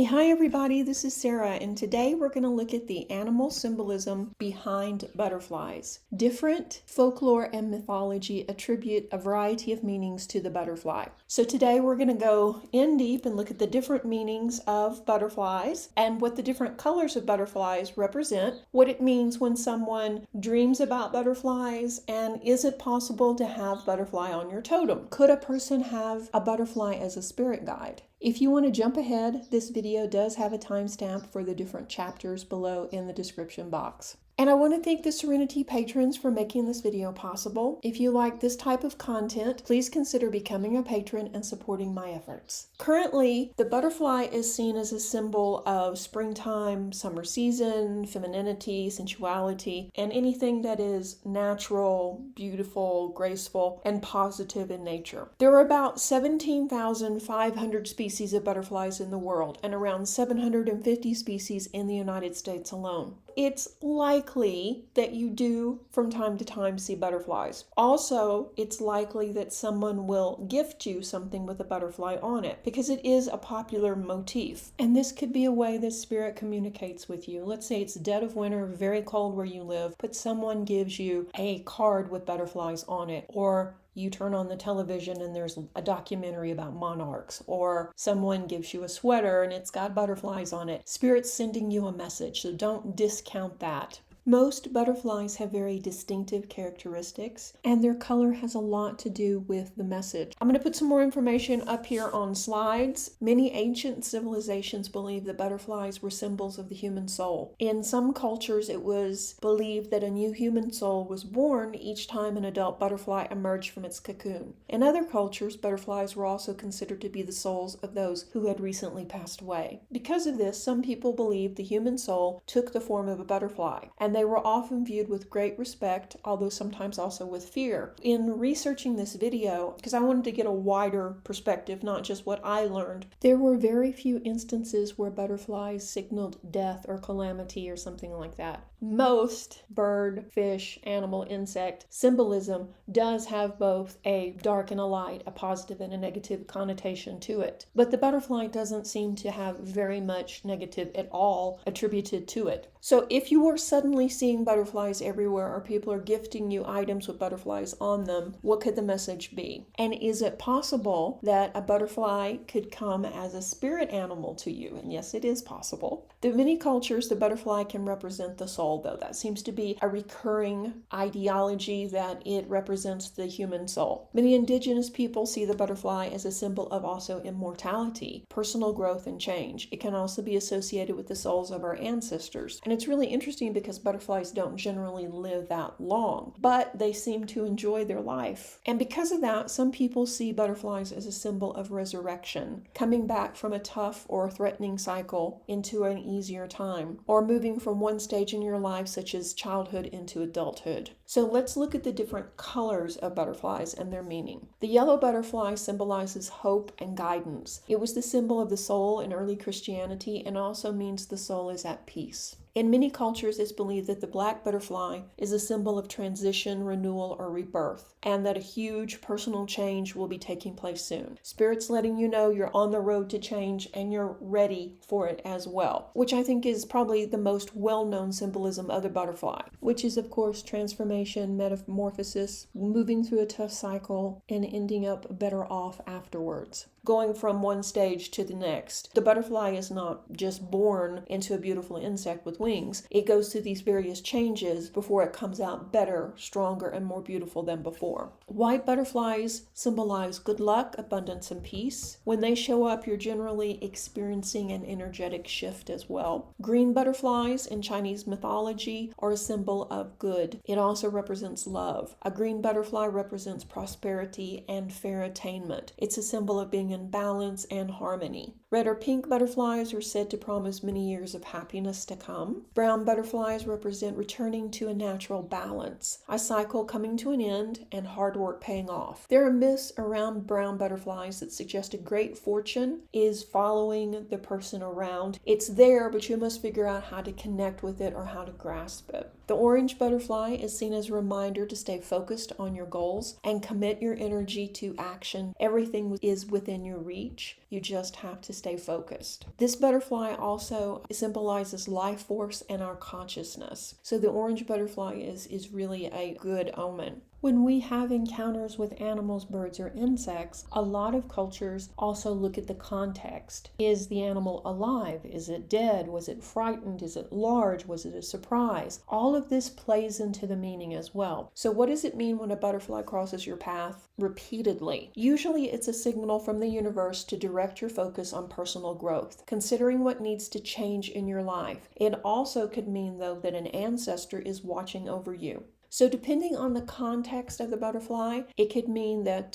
Hi everybody, this is Sarah, and today we're going to look at the animal symbolism behind butterflies. Different folklore and mythology attribute a variety of meanings to the butterfly. So today we're going to go in deep and look at the different meanings of butterflies and what the different colors of butterflies represent, what it means when someone dreams about butterflies, and is it possible to have butterfly on your totem? Could a person have a butterfly as a spirit guide? If you want to jump ahead, this video does have a timestamp for the different chapters below in the description box. And I want to thank the Serenity patrons for making this video possible. If you like this type of content, please consider becoming a patron and supporting my efforts. Currently, the butterfly is seen as a symbol of springtime, summer season, femininity, sensuality, and anything that is natural, beautiful, graceful, and positive in nature. There are about 17,500 species of butterflies in the world and around 750 species in the United States alone. It's likely that you do from time to time see butterflies. Also, it's likely that someone will gift you something with a butterfly on it because it is a popular motif. And this could be a way that spirit communicates with you. Let's say it's dead of winter, very cold where you live, but someone gives you a card with butterflies on it, or you turn on the television and there's a documentary about monarchs, or someone gives you a sweater and it's got butterflies on it. Spirit's sending you a message, so don't discount that. Most butterflies have very distinctive characteristics, and their color has a lot to do with the message. I'm going to put some more information up here on slides. Many ancient civilizations believed that butterflies were symbols of the human soul. In some cultures, it was believed that a new human soul was born each time an adult butterfly emerged from its cocoon. In other cultures, butterflies were also considered to be the souls of those who had recently passed away. Because of this, some people believed the human soul took the form of a butterfly, and they were often viewed with great respect, although sometimes also with fear. In researching this video, because I wanted to get a wider perspective, not just what I learned, there were very few instances where butterflies signaled death or calamity or something like that. Most bird, fish, animal, insect symbolism does have both a dark and a light, a positive and a negative connotation to it. But the butterfly doesn't seem to have very much negative at all attributed to it. So if you are suddenly seeing butterflies everywhere, or people are gifting you items with butterflies on them, what could the message be? And is it possible that a butterfly could come as a spirit animal to you? And yes, it is possible. In many cultures, the butterfly can represent the soul, though. That seems to be a recurring ideology, that it represents the human soul. Many indigenous people see the butterfly as a symbol of also immortality, personal growth, and change. It can also be associated with the souls of our ancestors. And it's really interesting because butterflies don't generally live that long, but they seem to enjoy their life. And because of that, some people see butterflies as a symbol of resurrection, coming back from a tough or threatening cycle into an easier time, or moving from one stage in your life, such as childhood, into adulthood. So let's look at the different colors of butterflies and their meaning. The yellow butterfly symbolizes hope and guidance. It was the symbol of the soul in early Christianity, and also means the soul is at peace. In many cultures, it's believed that the black butterfly is a symbol of transition, renewal, or rebirth, and that a huge personal change will be taking place soon. Spirit's letting you know you're on the road to change and you're ready for it as well, which I think is probably the most well-known symbolism of the butterfly, which is, of course, transformation, metamorphosis, moving through a tough cycle, and ending up better off afterwards, going from one stage to the next. The butterfly is not just born into a beautiful insect with wings. It goes through these various changes before it comes out better, stronger, and more beautiful than before. White butterflies symbolize good luck, abundance, and peace. When they show up, you're generally experiencing an energetic shift as well. Green butterflies in Chinese mythology are a symbol of good. It also represents love. A green butterfly represents prosperity and fair attainment. It's a symbol of being in balance and harmony. Red or pink butterflies are said to promise many years of happiness to come. Brown butterflies represent returning to a natural balance, a cycle coming to an end, and hard work paying off. There are myths around brown butterflies that suggest a great fortune is following the person around. It's there, but you must figure out how to connect with it or how to grasp it. The orange butterfly is seen as a reminder to stay focused on your goals and commit your energy to action. Everything is within your reach. You just have to stay focused. This butterfly also symbolizes life force and our consciousness. So the orange butterfly is really a good omen. When we have encounters with animals, birds, or insects, a lot of cultures also look at the context. Is the animal alive? Is it dead? Was it frightened? Is it large? Was it a surprise? All of this plays into the meaning as well. So what does it mean when a butterfly crosses your path repeatedly? Usually it's a signal from the universe to direct your focus on personal growth, considering what needs to change in your life. It also could mean, though, that an ancestor is watching over you. So depending on the context of the butterfly, it could mean that,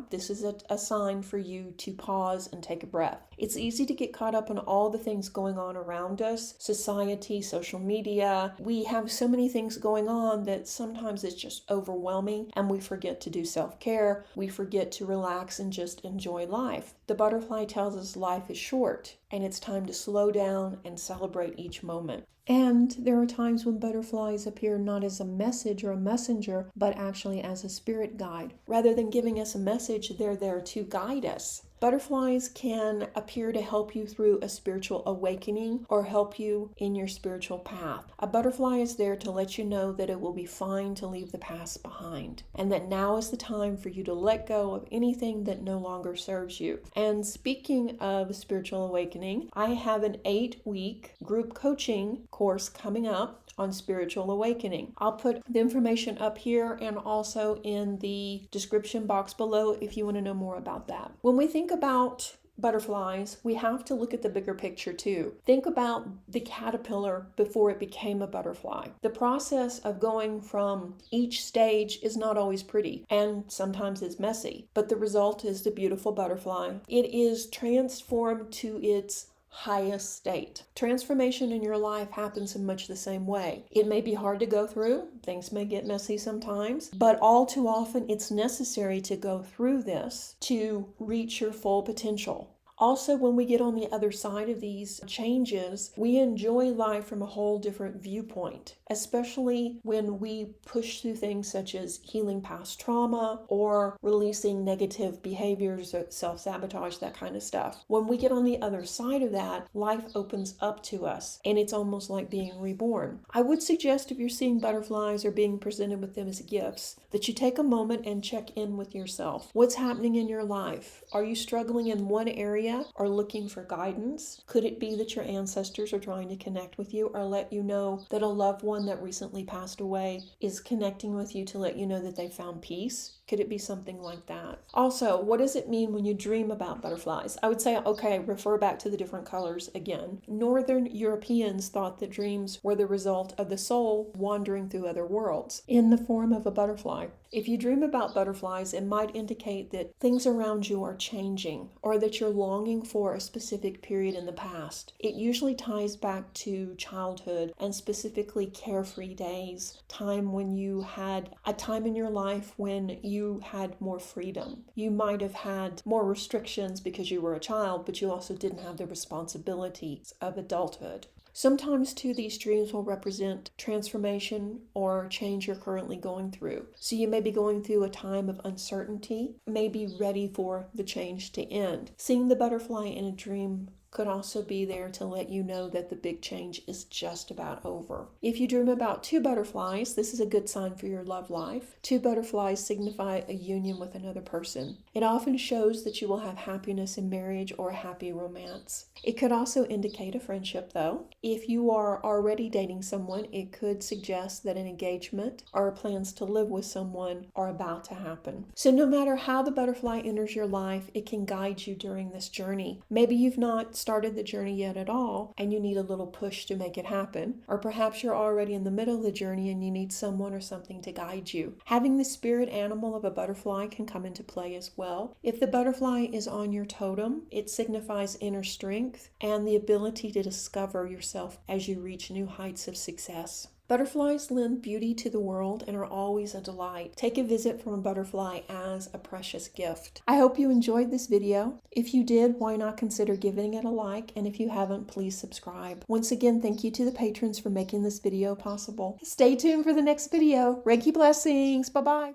this is a sign for you to pause and take a breath. It's easy to get caught up in all the things going on around us, society, social media. We have so many things going on that sometimes it's just overwhelming and we forget to do self-care. We forget to relax and just enjoy life. The butterfly tells us life is short and it's time to slow down and celebrate each moment. And there are times when butterflies appear not as a message or a messenger, but actually as a spirit guide. Rather than giving us a message, they're there to guide us. Butterflies can appear to help you through a spiritual awakening or help you in your spiritual path. A butterfly is there to let you know that it will be fine to leave the past behind and that now is the time for you to let go of anything that no longer serves you. And speaking of spiritual awakening, I have an 8-week group coaching course coming up on spiritual awakening. I'll put the information up here and also in the description box below if you want to know more about that. When we think about butterflies, we have to look at the bigger picture too. Think about the caterpillar before it became a butterfly. The process of going from each stage is not always pretty and sometimes it's messy, but the result is the beautiful butterfly. It is transformed to its highest state. Transformation in your life happens in much the same way. It may be hard to go through, things may get messy sometimes, but all too often it's necessary to go through this to reach your full potential. Also, when we get on the other side of these changes, we enjoy life from a whole different viewpoint, especially when we push through things such as healing past trauma or releasing negative behaviors or self-sabotage, that kind of stuff. When we get on the other side of that, life opens up to us and it's almost like being reborn. I would suggest if you're seeing butterflies or being presented with them as gifts, that you take a moment and check in with yourself. What's happening in your life? Are you struggling in one area or looking for guidance? Could it be that your ancestors are trying to connect with you or let you know that a loved one that recently passed away is connecting with you to let you know that they found peace? Could it be something like that? Also, what does it mean when you dream about butterflies? I would say, okay, refer back to the different colors again. Northern Europeans thought that dreams were the result of the soul wandering through other worlds in the form of a butterfly. If you dream about butterflies, it might indicate that things around you are changing or that you're longing for a specific period in the past. It usually ties back to childhood and specifically carefree days, time when you had a time in your life when you had more freedom. You might have had more restrictions because you were a child, but you also didn't have the responsibilities of adulthood. Sometimes, too, these dreams will represent transformation or change you're currently going through. So you may be going through a time of uncertainty, may be ready for the change to end. Seeing the butterfly in a dream could also be there to let you know that the big change is just about over. If you dream about 2 butterflies, this is a good sign for your love life. 2 butterflies signify a union with another person. It often shows that you will have happiness in marriage or a happy romance. It could also indicate a friendship, though. If you are already dating someone, it could suggest that an engagement or plans to live with someone are about to happen. So no matter how the butterfly enters your life, it can guide you during this journey. Maybe you've not started the journey yet at all and you need a little push to make it happen, or perhaps you're already in the middle of the journey and you need someone or something to guide you. Having the spirit animal of a butterfly can come into play as well. If the butterfly is on your totem, it signifies inner strength and the ability to discover yourself as you reach new heights of success. Butterflies lend beauty to the world and are always a delight. Take a visit from a butterfly as a precious gift. I hope you enjoyed this video. If you did, why not consider giving it a like? And if you haven't, please subscribe. Once again, thank you to the patrons for making this video possible. Stay tuned for the next video. Reiki blessings. Bye-bye.